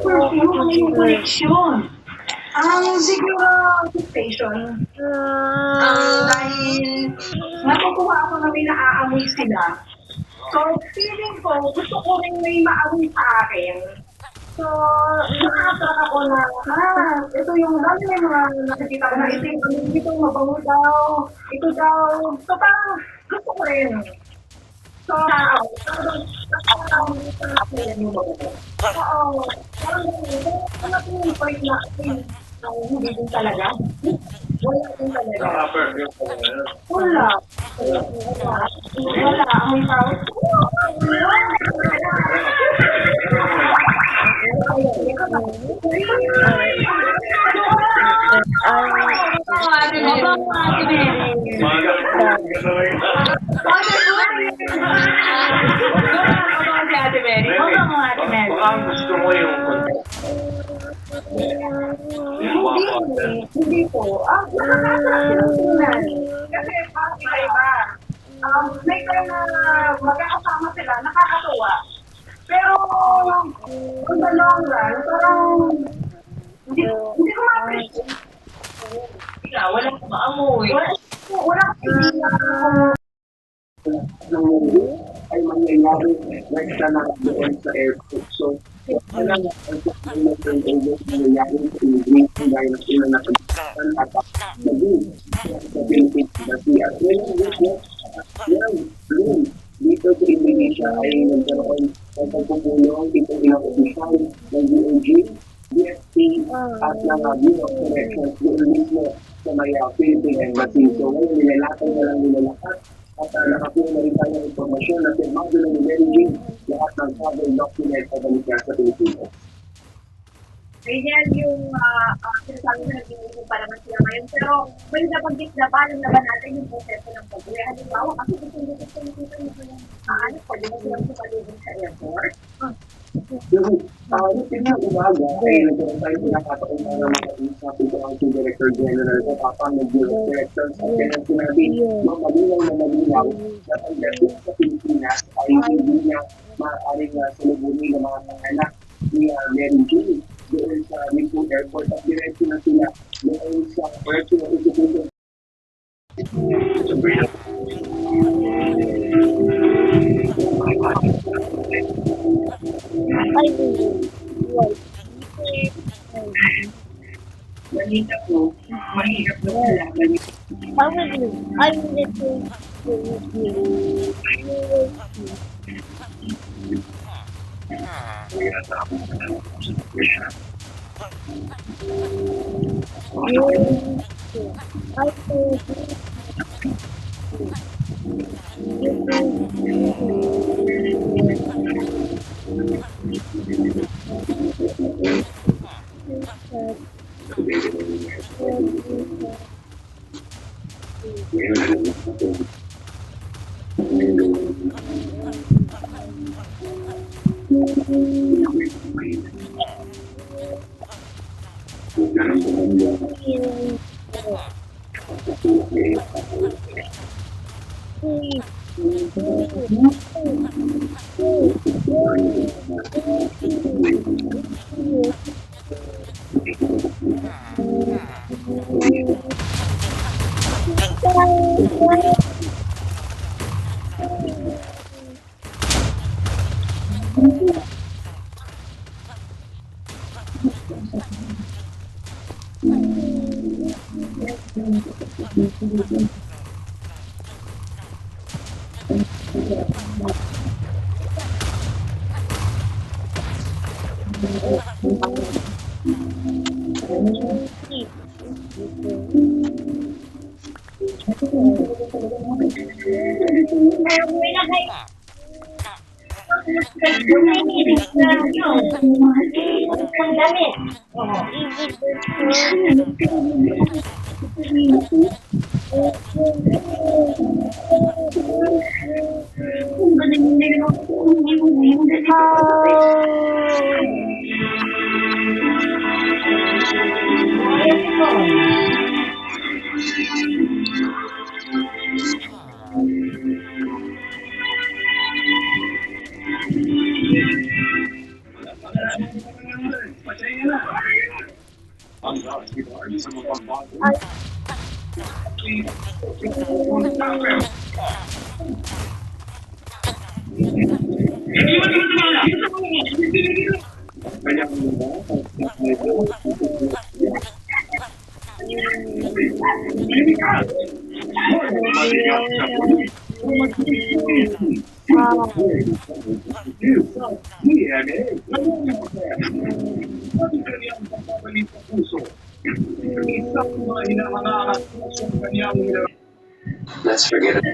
Perfume yung koleksyon. Siguro station. Dahil natutuwa ako na may naaamoy sila. So, feeling ko, gusto ko rin may maamoy sa akin. So, nakaka ako na, ito yung dami may mga nakikita ko na ito mabango daw, ito daw. So, parang gusto ko rin. So, oo, parang ano yung point na, hindi din talaga. Wala din talaga. Naka-perfume ko ngayon. Wala. Wala. Ang tao. Baka gusto mo yung Hindi po. Nakakasasunan. Kasi parang iba-iba. May time na magkakasama sila, nakakatuwa. Pero, on the long run, parang hindi ko ma-appreciate. Wala ko maamoy. Wala ko idea ng mundo ay mangyayari next na doon sa airport. So, wala na ang turnover nangyayari sa immigration dahil ang una na pagkakan at maging sa Philippines na siya. Yan, dito sa Indonesia ay nagkaroon ng pagpupulong itong ilang opisyal ng DOJ, DFT at ng Bureau of Corrections doon mismo sa may Philippine Embassy. So, ngayon nilalatay na lang nila lahat at nakakuha na rin tayo ng informasyon na firmado na ni Mary Jane lahat ng travel document sa balikan sa Pilipinas. ganyan yung sinasabi na nag-iisip pa naman sila ngayon. Pero may nabanggit na ba natin yung proseso ng pag-uwi? Halimbawa, kasi gusto nyo yung pwede mo silang sumalubong sa airport. Yung pinag-umaga ay nagkaroon tayo pinakataon na mag-usap ito ang Director General sa Papa ng Bureau of Corrections at kanyang sinabi malinaw na pagdating sa Pilipinas ay hindi niya maaaring salubungin ng mga panganak ni Mary Jane doon sa Lincoln Airport at diretso na sila doon sa diretso na institution. Balita ko, mahirap na kalaban. I will listen to you. sa mga bago. Ay, Kaya nga, let's forget it.